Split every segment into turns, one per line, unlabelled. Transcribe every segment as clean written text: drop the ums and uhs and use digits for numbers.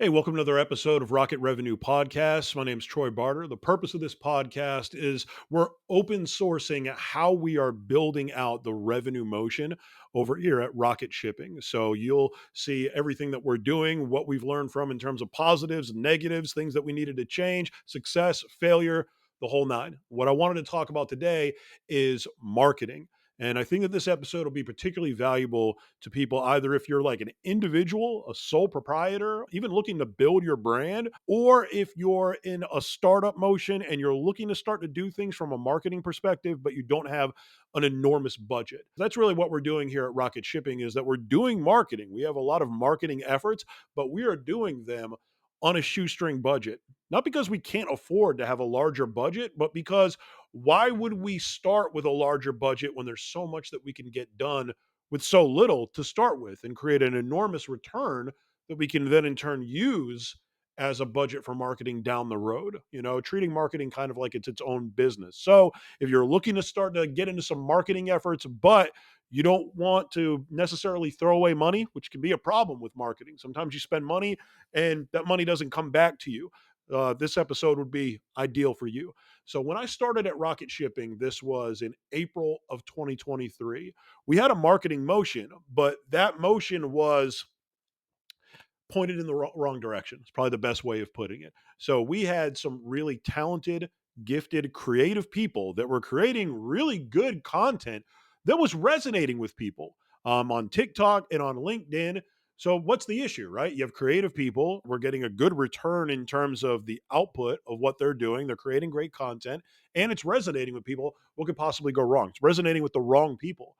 Hey, welcome to another episode of Rocket Revenue Podcast. My name is Troy Barter. The purpose of this podcast is we're open sourcing how we are building out the revenue motion over here at Rocket Shipping. So you'll see everything that we're doing, what we've learned from in terms of positives, negatives, things that we needed to change, success, failure, the whole nine. What I wanted to talk about today is marketing. And I think that this episode will be particularly valuable to people either if you're like an individual, a sole proprietor, even looking to build your brand, or if you're in a startup motion and you're looking to start to do things from a marketing perspective, but you don't have an enormous budget. That's really what we're doing here at Rocket Shipping is that we're doing marketing. We have a lot of marketing efforts, but we are doing them on a shoestring budget. Not because we can't afford to have a larger budget, but because why would we start with a larger budget when there's so much that we can get done with so little to start with and create an enormous return that we can then in turn use as a budget for marketing down the road, treating marketing kind of like it's its own business. So if you're looking to start to get into some marketing efforts, but you don't want to necessarily throw away money, which can be a problem with marketing. Sometimes you spend money and that money doesn't come back to you. This episode would be ideal for you. So when I started at Rocket Shipping, this was in April of 2023. We had a marketing motion, but that motion was pointed in the wrong direction. It's probably the best way of putting it. So we had some really talented, gifted, creative people that were creating really good content that was resonating with people on TikTok and on LinkedIn. So what's the issue, right? You have creative people. We're getting a good return in terms of the output of what they're doing. They're creating great content and it's resonating with people. What could possibly go wrong? It's resonating with the wrong people.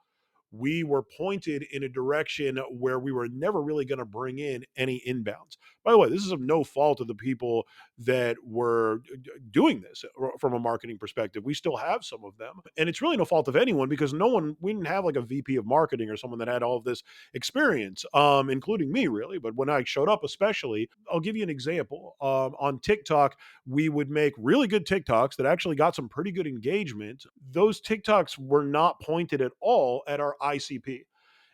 We were pointed in a direction where we were never really going to bring in any inbounds. By the way, this is of no fault of the people that were doing this from a marketing perspective. We still have some of them. And it's really no fault of anyone because we didn't have like a VP of marketing or someone that had all of this experience, including me, really. But when I showed up, especially, I'll give you an example. On TikTok, we would make really good TikToks that actually got some pretty good engagement. Those TikToks were not pointed at all at our ICP.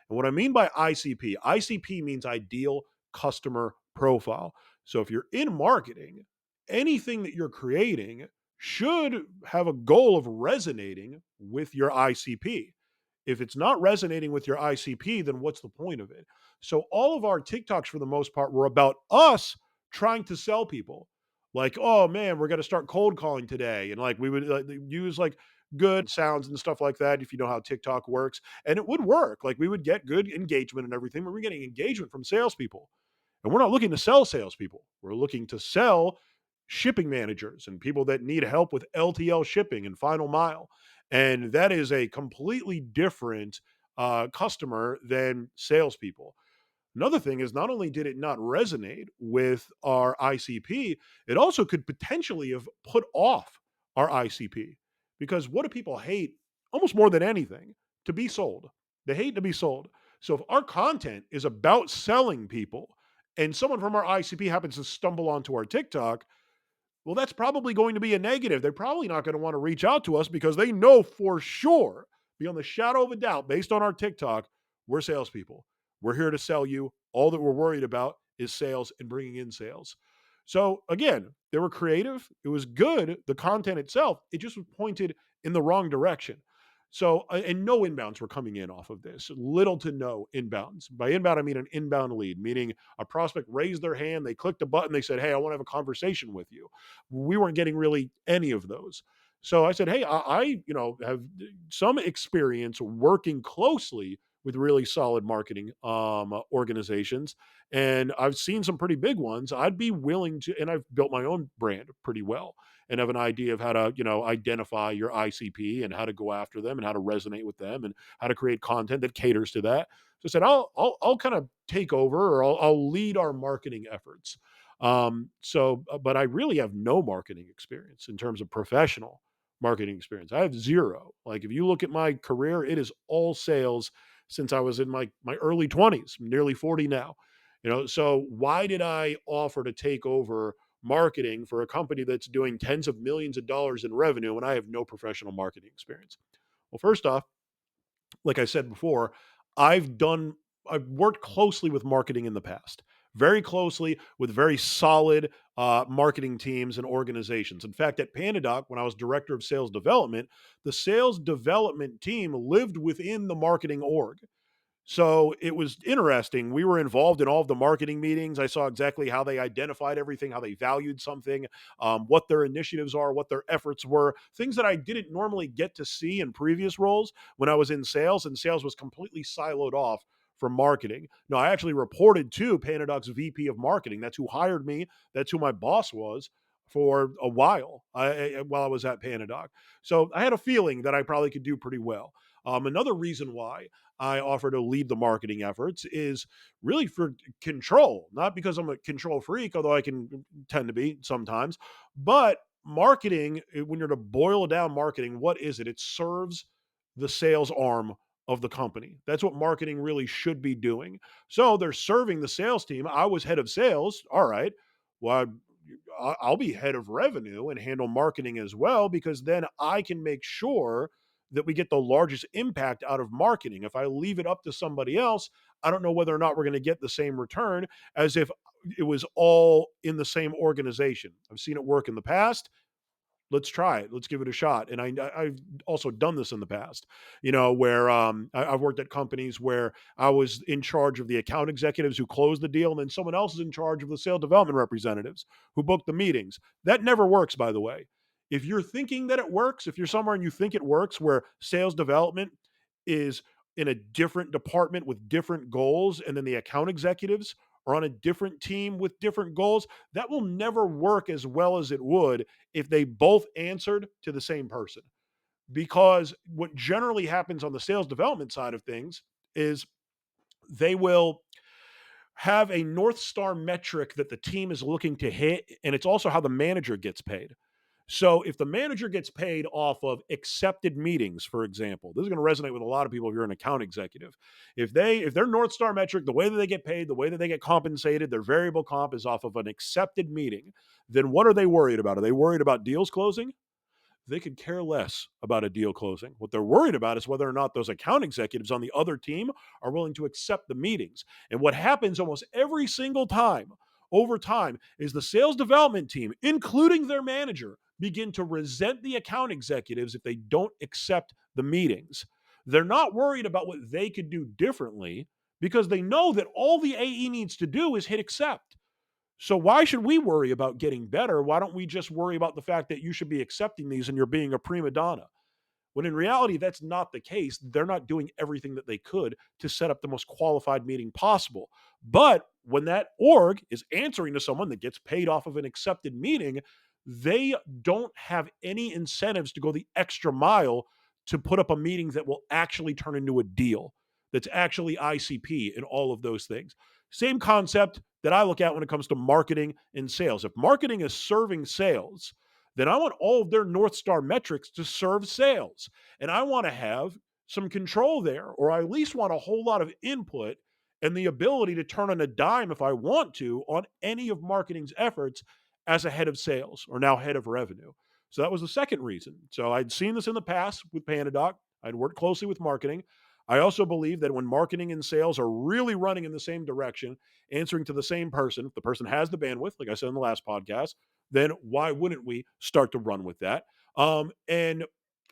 And what I mean by ICP means ideal customer profile. So if you're in marketing, anything that you're creating should have a goal of resonating with your ICP. If it's not resonating with your ICP, then what's the point of it? So all of our TikToks for the most part were about us trying to sell people. Like, oh man, we're going to start cold calling today. And like we would use like good sounds and stuff like that if you know how TikTok works. And it would work. Like we would get good engagement and everything. But we're getting engagement from salespeople. And we're not looking to sell salespeople. We're looking to sell shipping managers and people that need help with LTL shipping and final mile. And that is a completely different customer than salespeople. Another thing is not only did it not resonate with our ICP, it also could potentially have put off our ICP. Because what do people hate almost more than anything? To be sold. They hate to be sold. So if our content is about selling people and someone from our ICP happens to stumble onto our TikTok, well, that's probably going to be a negative. They're probably not going to want to reach out to us because they know for sure, beyond the shadow of a doubt, based on our TikTok, we're salespeople. We're here to sell you. All that we're worried about is sales and bringing in sales. So again, they were creative. It was good. The content itself, it just was pointed in the wrong direction. So, and no inbounds were coming in off of this, little to no inbounds. By inbound, I mean an inbound lead, meaning a prospect raised their hand, they clicked a button, they said, hey, I want to have a conversation with you. We weren't getting really any of those. So I said, hey, I have some experience working closely with really solid marketing organizations, and I've seen some pretty big ones. I'd be willing to, and I've built my own brand pretty well, and have an idea of how to identify your ICP and how to go after them and how to resonate with them and how to create content that caters to that. So I said, I'll kind of take over or I'll lead our marketing efforts. But I really have no marketing experience in terms of professional marketing experience. I have zero. Like if you look at my career, it is all sales since I was in my early 20s, nearly 40 now. So why did I offer to take over marketing for a company that's doing tens of millions of dollars in revenue when I have no professional marketing experience? Well, first off, like I said before, I've done I've worked closely with marketing in the past. very closely with very solid marketing teams and organizations. In fact, at Pandadoc, when I was director of sales development, the sales development team lived within the marketing org. So it was interesting. We were involved in all of the marketing meetings. I saw exactly how they identified everything, how they valued something, what their initiatives are, what their efforts were, things that I didn't normally get to see in previous roles when I was in sales, and sales was completely siloed off from marketing. No, I actually reported to Panadoc's VP of marketing. That's who hired me. That's who my boss was for a while while I was at Panadoc. So I had a feeling that I probably could do pretty well. Another reason why I offer to lead the marketing efforts is really for control, not because I'm a control freak, although I can tend to be sometimes, but marketing, when you're to boil down marketing, what is it? It serves the sales arm of the company. That's what marketing really should be doing. So they're serving the sales team. I was head of sales. All right. Well, I'll be head of revenue and handle marketing as well, because then I can make sure that we get the largest impact out of marketing. If I leave it up to somebody else, I don't know whether or not we're going to get the same return as if it was all in the same organization. I've seen it work in the past. Let's try it. Let's give it a shot. And I've also done this in the past, where I've worked at companies where I was in charge of the account executives who closed the deal, and then someone else is in charge of the sales development representatives who booked the meetings. That never works, by the way. If you're thinking that it works, if you're somewhere and you think it works, where sales development is in a different department with different goals, and then the account executives are on a different team with different goals, that will never work as well as it would if they both answered to the same person. Because what generally happens on the sales development side of things is they will have a North Star metric that the team is looking to hit, and it's also how the manager gets paid. So if the manager gets paid off of accepted meetings, for example, this is going to resonate with a lot of people if you're an account executive. If their North Star metric, the way that they get paid, the way that they get compensated, their variable comp is off of an accepted meeting, then what are they worried about? Are they worried about deals closing? They could care less about a deal closing. What they're worried about is whether or not those account executives on the other team are willing to accept the meetings. And what happens almost every single time over time is the sales development team, including their manager, begin to resent the account executives if they don't accept the meetings. They're not worried about what they could do differently, because they know that all the AE needs to do is hit accept. So why should we worry about getting better? Why don't we just worry about the fact that you should be accepting these and you're being a prima donna? When in reality, that's not the case. They're not doing everything that they could to set up the most qualified meeting possible. But when that org is answering to someone that gets paid off of an accepted meeting, they don't have any incentives to go the extra mile to put up a meeting that will actually turn into a deal, that's actually ICP and all of those things. Same concept that I look at when it comes to marketing and sales. If marketing is serving sales, then I want all of their North Star metrics to serve sales. And I want to have some control there, or I at least want a whole lot of input and the ability to turn on a dime if I want to on any of marketing's efforts as a head of sales or now head of revenue. So that was the second reason. So I'd seen this in the past with Pandadoc. I'd worked closely with marketing. I also believe that when marketing and sales are really running in the same direction, answering to the same person, if the person has the bandwidth, like I said in the last podcast, then why wouldn't we start to run with that? And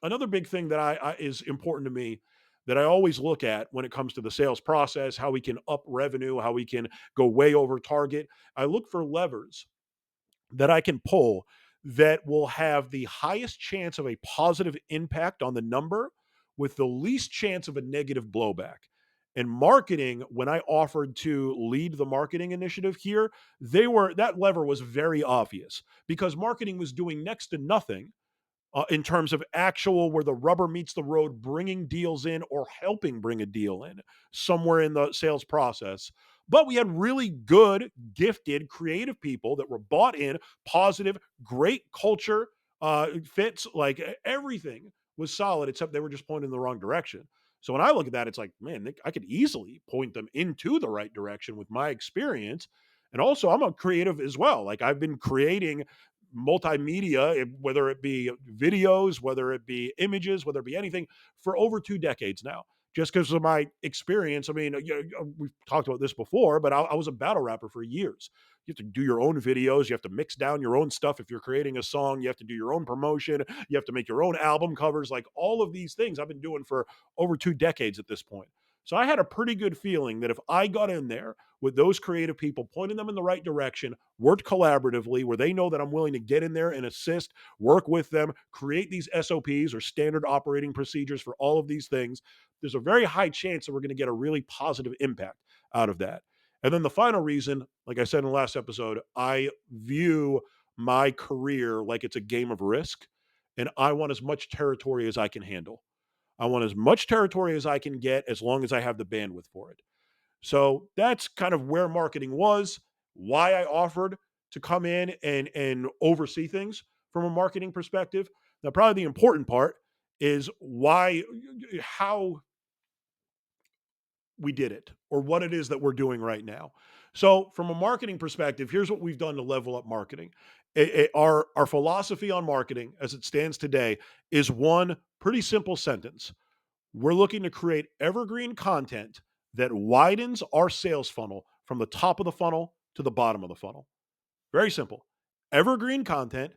another big thing that I is important to me that I always look at when it comes to the sales process, how we can up revenue, how we can go way over target. I look for levers that I can pull that will have the highest chance of a positive impact on the number with the least chance of a negative blowback. And marketing, when I offered to lead the marketing initiative here, that lever was very obvious, because marketing was doing next to nothing in terms of actual where the rubber meets the road, bringing deals in or helping bring a deal in somewhere in the sales process. But we had really good, gifted, creative people that were bought in, positive, great culture fits, like everything was solid, except they were just pointing in the wrong direction. So when I look at that, it's like, man, I could easily point them into the right direction with my experience. And also, I'm a creative as well. Like, I've been creating multimedia, whether it be videos, whether it be images, whether it be anything, for over 2 decades now. just because of my experience. I mean, we've talked about this before, but I was a battle rapper for years. You have to do your own videos. You have to mix down your own stuff. If you're creating a song, you have to do your own promotion. You have to make your own album covers, like all of these things I've been doing for over 2 decades at this point. So I had a pretty good feeling that if I got in there with those creative people, pointing them in the right direction, worked collaboratively, where they know that I'm willing to get in there and assist, work with them, create these SOPs or standard operating procedures for all of these things, there's a very high chance that we're going to get a really positive impact out of that. And then the final reason, like I said in the last episode, I view my career like it's a game of risk, and I want as much territory as I can handle. I want as much territory as I can get as long as I have the bandwidth for it. So that's kind of where marketing was, why I offered to come in and oversee things from a marketing perspective. Now, probably the important part is why, how we did it, or what it is that we're doing right now. So, from a marketing perspective, here's what we've done to level up marketing. Our philosophy on marketing, as it stands today, is one pretty simple sentence: we're looking to create evergreen content that widens our sales funnel from the top of the funnel to the bottom of the funnel. Very simple. Evergreen content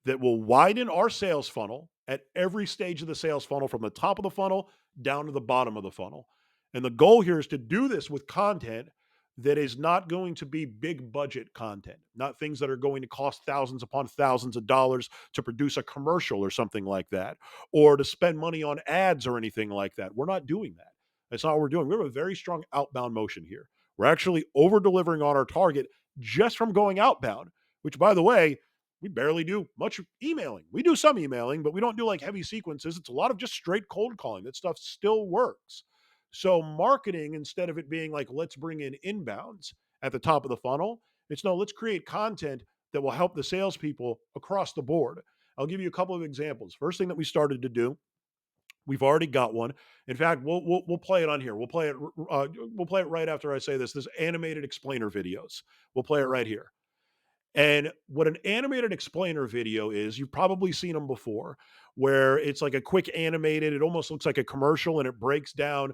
that will widen our sales funnel at every stage of the sales funnel, from the top of the funnel down to the bottom of the funnel. And the goal here is to do this with content that is not going to be big budget content, not things that are going to cost thousands upon thousands of dollars to produce a commercial or something like that, or to spend money on ads or anything like that. We're not doing that. That's not what we're doing. We have a very strong outbound motion here. We're actually over delivering on our target just from going outbound, which, by the way, we barely do much emailing. We do some emailing, but we don't do like heavy sequences. It's a lot of just straight cold calling. That stuff still works. So, marketing, instead of it being like, let's bring in inbounds at the top of the funnel, it's no, let's create content that will help the salespeople across the board. I'll give you a couple of examples. First thing that we started to do, we've already got one. In fact, we'll play it on here. We'll play it right after I say this. This animated explainer videos. We'll play it right here. And what an animated explainer video is, you've probably seen them before, where it's like a quick animated, it almost looks like a commercial, and it breaks down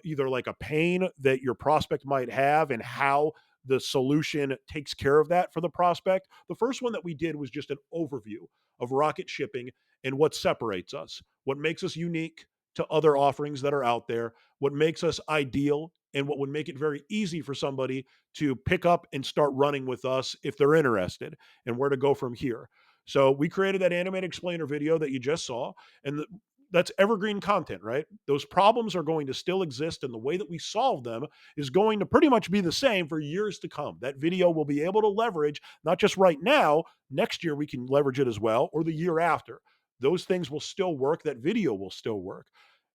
either like a pain that your prospect might have and how the solution takes care of that for the prospect. The first one that we did was just an overview of rocket shipping and what separates us, what makes us unique to other offerings that are out there, what makes us ideal, and what would make it very easy for somebody to pick up and start running with us if they're interested, and where to go from here. So we created that animated explainer video that you just saw, and that's evergreen content, right? Those problems are going to still exist, and the way that we solve them is going to pretty much be the same for years to come. That video will be able to leverage, not just right now, next year we can leverage it as well, or the year after. Those things will still work. That video will still work.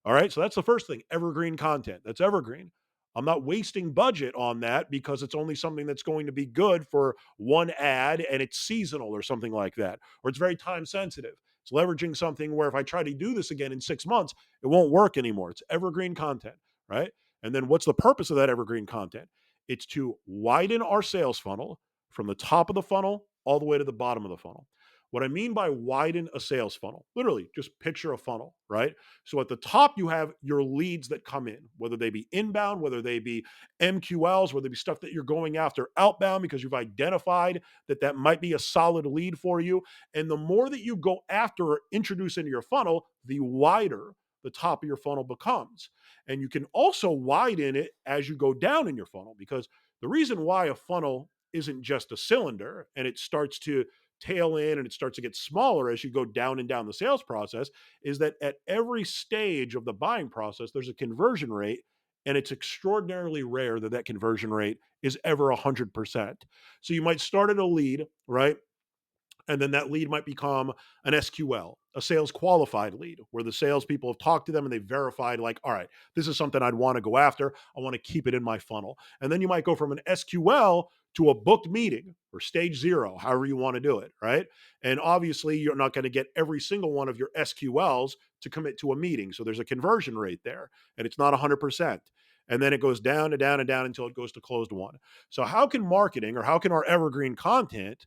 All right. So that's the first thing: evergreen content. That's evergreen. I'm not wasting budget on that because it's only something that's going to be good for one ad and it's seasonal or something like that, or it's very time sensitive. It's leveraging something where if I try to do this again in 6 months, it won't work anymore. It's evergreen content, right? And then what's the purpose of that evergreen content? It's to widen our sales funnel from the top of the funnel all the way to the bottom of the funnel. What I mean by widen a sales funnel, literally just picture a funnel, right? So at the top, you have your leads that come in, whether they be inbound, whether they be MQLs, whether they be stuff that you're going after outbound because you've identified that that might be a solid lead for you. And the more that you go after or introduce into your funnel, the wider the top of your funnel becomes. And you can also widen it as you go down in your funnel, because the reason why a funnel isn't just a cylinder and it starts to tail in and it starts to get smaller as you go down and down the sales process is that at every stage of the buying process, there's a conversion rate, and it's extraordinarily rare that that conversion rate is ever 100%. So you might start at a lead, right? And then that lead might become an SQL, a sales qualified lead, where the salespeople have talked to them and they've verified, like, all right, this is something I'd want to go after. I want to keep it in my funnel. And then you might go from an SQL to a booked meeting or stage zero, however you want to do it, right? And obviously, you're not going to get every single one of your SQLs to commit to a meeting. So there's a conversion rate there, and it's not 100%. And then it goes down and down and down until it goes to closed one. So, how can marketing, or how can our evergreen content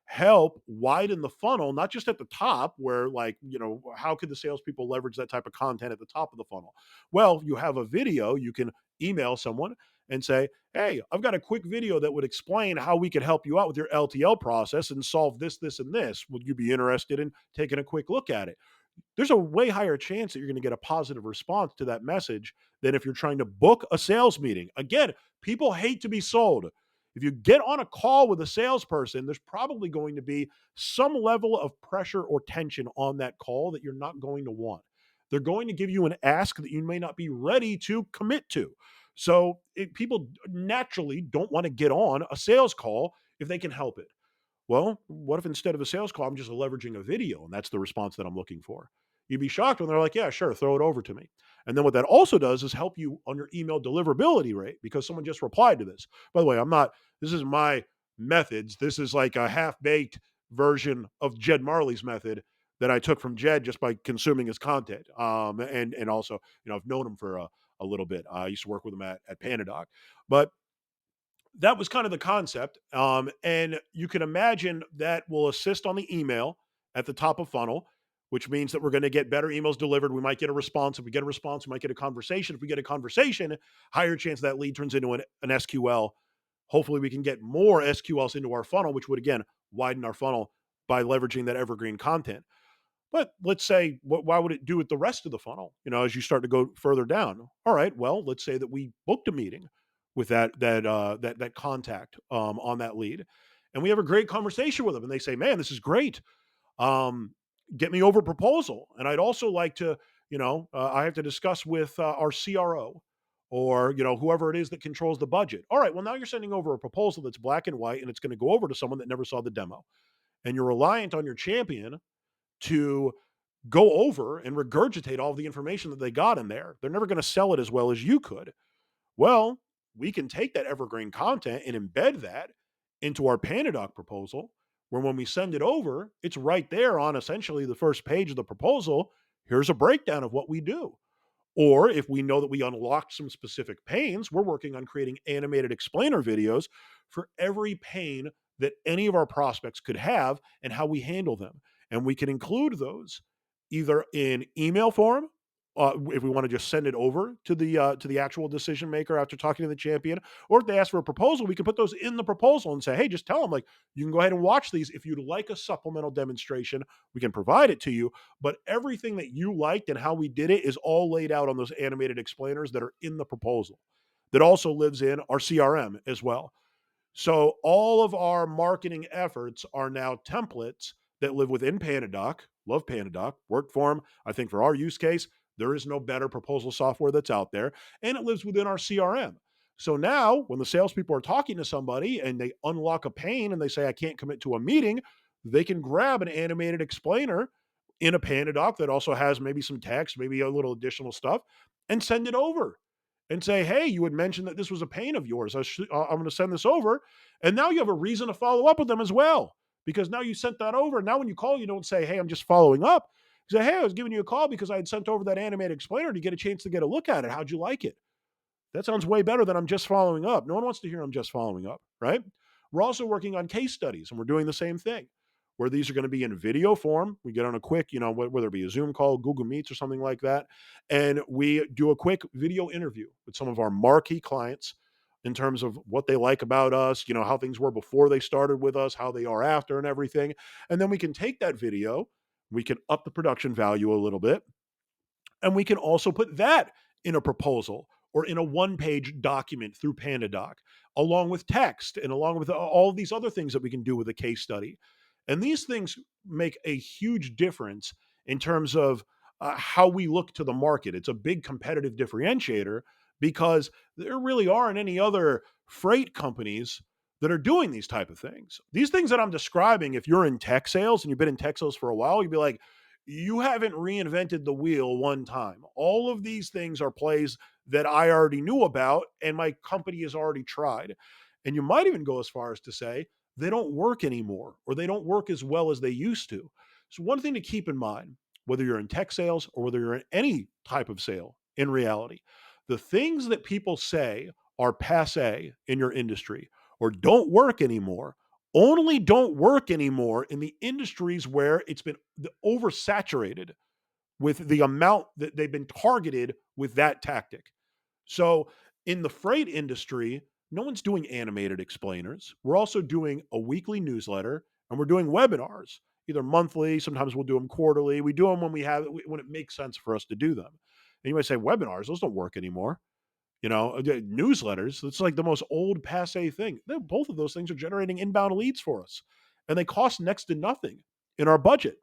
help widen the funnel, not just at the top where, like, how could the salespeople leverage that type of content at the top of the funnel? Well, you have a video, you can email someone and say, hey, I've got a quick video that would explain how we could help you out with your LTL process and solve this, this, and this. Would you be interested in taking a quick look at it? There's a way higher chance that you're going to get a positive response to that message than if you're trying to book a sales meeting. Again, people hate to be sold. If you get on a call with a salesperson, there's probably going to be some level of pressure or tension on that call that you're not going to want. They're going to give you an ask that you may not be ready to commit to. So people naturally don't want to get on a sales call if they can help it. Well, what if instead of a sales call, I'm just leveraging a video and that's the response that I'm looking for? You'd be shocked when they're like, yeah, sure, throw it over to me. And then what that also does is help you on your email deliverability rate because someone just replied to this. By the way, this is my methods. This is like a half baked version of Jed Marley's method that I took from Jed just by consuming his content. And also, I've known him for a little bit. I used to work with him at Panadoc. But that was kind of the concept. And you can imagine that will assist on the email at the top of funnel, which means that we're going to get better emails delivered. We might get a response. If we get a response, we might get a conversation. If we get a conversation, higher chance that lead turns into an SQL. Hopefully, we can get more SQLs into our funnel, which would, again, widen our funnel by leveraging that evergreen content. But let's say, why would it do with the rest of the funnel? As you start to go further down. All right, well, let's say that we booked a meeting with that contact on that lead, and we have a great conversation with them, and they say, "Man, this is great. Um, get me over a proposal." And I'd also like to, I have to discuss with our CRO or whoever it is that controls the budget. All right, well, now you're sending over a proposal that's black and white, and it's going to go over to someone that never saw the demo, and you're reliant on your champion to go over and regurgitate all the information that they got in there. They're never going to sell it as well as you could. Well, we can take that evergreen content and embed that into our Panadoc proposal, where when we send it over, it's right there on essentially the first page of the proposal. Here's a breakdown of what we do. Or if we know that we unlocked some specific pains, we're working on creating animated explainer videos for every pain that any of our prospects could have and how we handle them. And we can include those either in email form, if we want to just send it over to the actual decision maker after talking to the champion, or if they ask for a proposal, we can put those in the proposal and say, hey, just tell them like you can go ahead and watch these. If you'd like a supplemental demonstration, we can provide it to you. But everything that you liked and how we did it is all laid out on those animated explainers that are in the proposal. That also lives in our CRM as well. So all of our marketing efforts are now templates that live within Panadoc. Love Panadoc, worked for them. I think for our use case, there is no better proposal software that's out there, and it lives within our CRM. So now, when the salespeople are talking to somebody and they unlock a pain and they say, I can't commit to a meeting, they can grab an animated explainer in a Panadoc that also has maybe some text, maybe a little additional stuff, and send it over and say, hey, you had mentioned that this was a pain of yours. I'm going to send this over. And now you have a reason to follow up with them as well, because now you sent that over. Now, when you call, you don't say, hey, I'm just following up. You say, hey, I was giving you a call because I had sent over that animated explainer to get a chance to get a look at it. How'd you like it? That sounds way better than I'm just following up. No one wants to hear I'm just following up, right? We're also working on case studies and we're doing the same thing where these are going to be in video form. We get on a quick, whether it be a Zoom call, Google Meets or something like that. And we do a quick video interview with some of our marquee clients in terms of what they like about us, how things were before they started with us, how they are after and everything. And then we can take that video, we can up the production value a little bit, and we can also put that in a proposal or in a one-page document through Panadoc, along with text and along with all these other things that we can do with a case study. And these things make a huge difference in terms of how we look to the market. It's a big competitive differentiator because there really aren't any other freight companies that are doing these type of things. These things that I'm describing, if you're in tech sales and you've been in tech sales for a while, you'd be like, you haven't reinvented the wheel one time. All of these things are plays that I already knew about and my company has already tried. And you might even go as far as to say they don't work anymore or they don't work as well as they used to. So, one thing to keep in mind, whether you're in tech sales or whether you're in any type of sale in reality, the things that people say are passe in your industry or don't work anymore only don't work anymore in the industries where it's been oversaturated with the amount that they've been targeted with that tactic. So in the freight industry, no one's doing animated explainers. We're also doing a weekly newsletter and we're doing webinars, either monthly, sometimes we'll do them quarterly. We do them when it makes sense for us to do them. And you might say webinars, those don't work anymore. Newsletters, it's like the most old passe thing. Both of those things are generating inbound leads for us, and they cost next to nothing in our budget.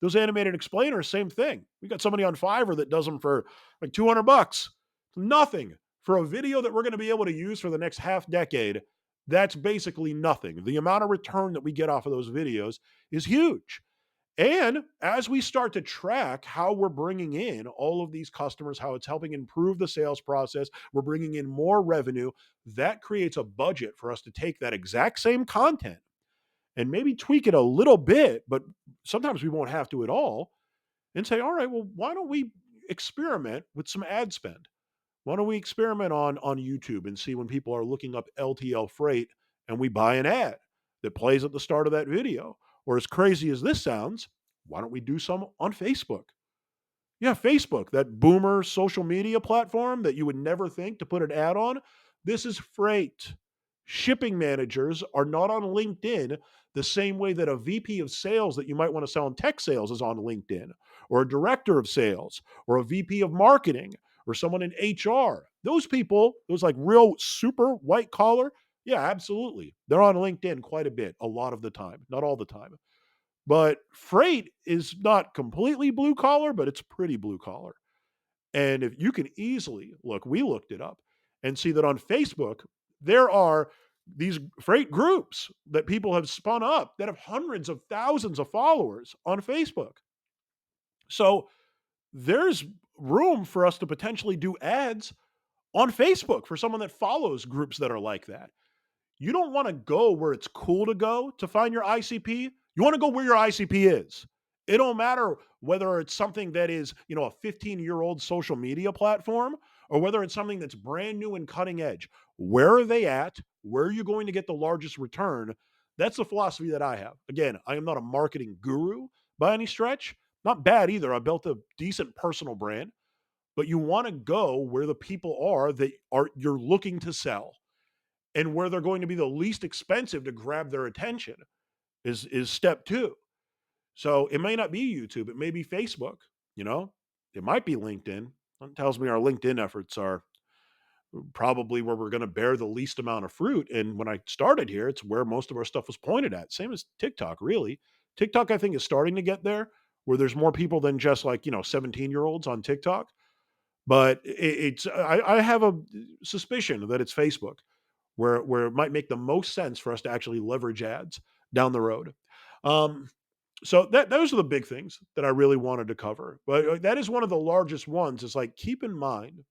Those animated explainers, same thing. We got somebody on Fiverr that does them for like $200. Nothing for a video that we're going to be able to use for the next half decade. That's basically nothing. The amount of return that we get off of those videos is huge. And as we start to track how we're bringing in all of these customers, how it's helping improve the sales process, we're bringing in more revenue, that creates a budget for us to take that exact same content and maybe tweak it a little bit, but sometimes we won't have to at all, and say, all right, well, why don't we experiment with some ad spend? Why don't we experiment on YouTube and see when people are looking up LTL freight and we buy an ad that plays at the start of that video? Or as crazy as this sounds, why don't we do some on Facebook? Yeah, Facebook, that boomer social media platform that you would never think to put an ad on. This is freight. Shipping managers are not on LinkedIn the same way that a VP of sales that you might want to sell in tech sales is on LinkedIn, or a director of sales, or a VP of marketing, or someone in HR. Those people, those like real super white collar, yeah, absolutely. They're on LinkedIn quite a bit, a lot of the time, not all the time. But freight is not completely blue collar, but it's pretty blue collar. And if you can easily look, we looked it up and see that on Facebook, there are these freight groups that people have spun up that have hundreds of thousands of followers on Facebook. So there's room for us to potentially do ads on Facebook for someone that follows groups that are like that. You don't want to go where it's cool to go to find your ICP. You want to go where your ICP is. It don't matter whether it's something that is, a 15-year-old social media platform or whether it's something that's brand new and cutting edge. Where are they at? Where are you going to get the largest return? That's the philosophy that I have. Again, I am not a marketing guru by any stretch. Not bad either. I built a decent personal brand, but you want to go where the people are that are you're looking to sell and where they're going to be the least expensive to grab their attention is step two. So it may not be YouTube, it may be Facebook, you know, it might be LinkedIn. That tells me our LinkedIn efforts are probably where we're going to bear the least amount of fruit. And when I started here, it's where most of our stuff was pointed at. Same as TikTok, really. TikTok, I think, is starting to get there where there's more people than just like, 17-year-olds on TikTok. But I have a suspicion that it's Facebook where it might make the most sense for us to actually leverage ads down the road. Um, so those are the big things that I really wanted to cover. But that is one of the largest ones. Is like keep in mind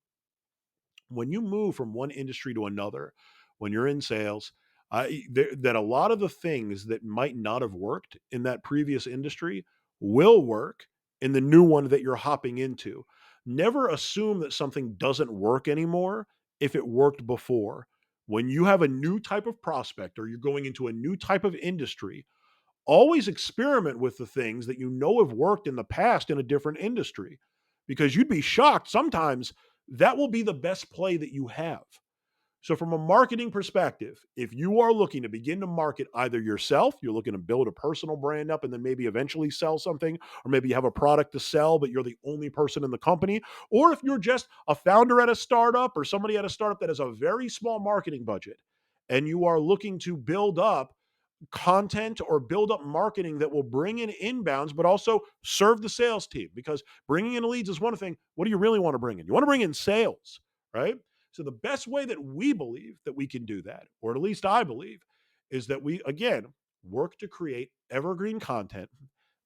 when you move from one industry to another, when you're in sales, that a lot of the things that might not have worked in that previous industry will work in the new one that you're hopping into. Never assume that something doesn't work anymore if it worked before. When you have a new type of prospect or you're going into a new type of industry, always experiment with the things that you know have worked in the past in a different industry because you'd be shocked sometimes that will be the best play that you have. So, from a marketing perspective, if you are looking to begin to market either yourself, you're looking to build a personal brand up and then maybe eventually sell something, or maybe you have a product to sell, but you're the only person in the company, or if you're just a founder at a startup or somebody at a startup that has a very small marketing budget and you are looking to build up content or build up marketing that will bring in inbounds, but also serve the sales team. Because bringing in leads is one thing. What do you really want to bring in? You want to bring in sales, right? So the best way that we believe that we can do that, or at least I believe, is that we, again, work to create evergreen content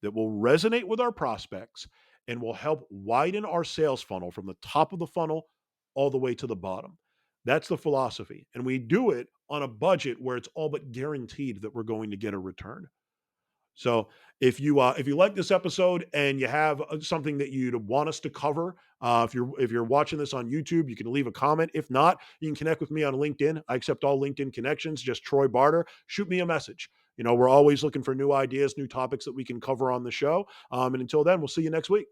that will resonate with our prospects and will help widen our sales funnel from the top of the funnel all the way to the bottom. That's the philosophy. And we do it on a budget where it's all but guaranteed that we're going to get a return. So if you like this episode and you have something that you'd want us to cover, if you're watching this on YouTube, you can leave a comment. If not, you can connect with me on LinkedIn. I accept all LinkedIn connections. Just Troy Barter. Shoot me a message. We're always looking for new ideas, new topics that we can cover on the show. And until then, we'll see you next week.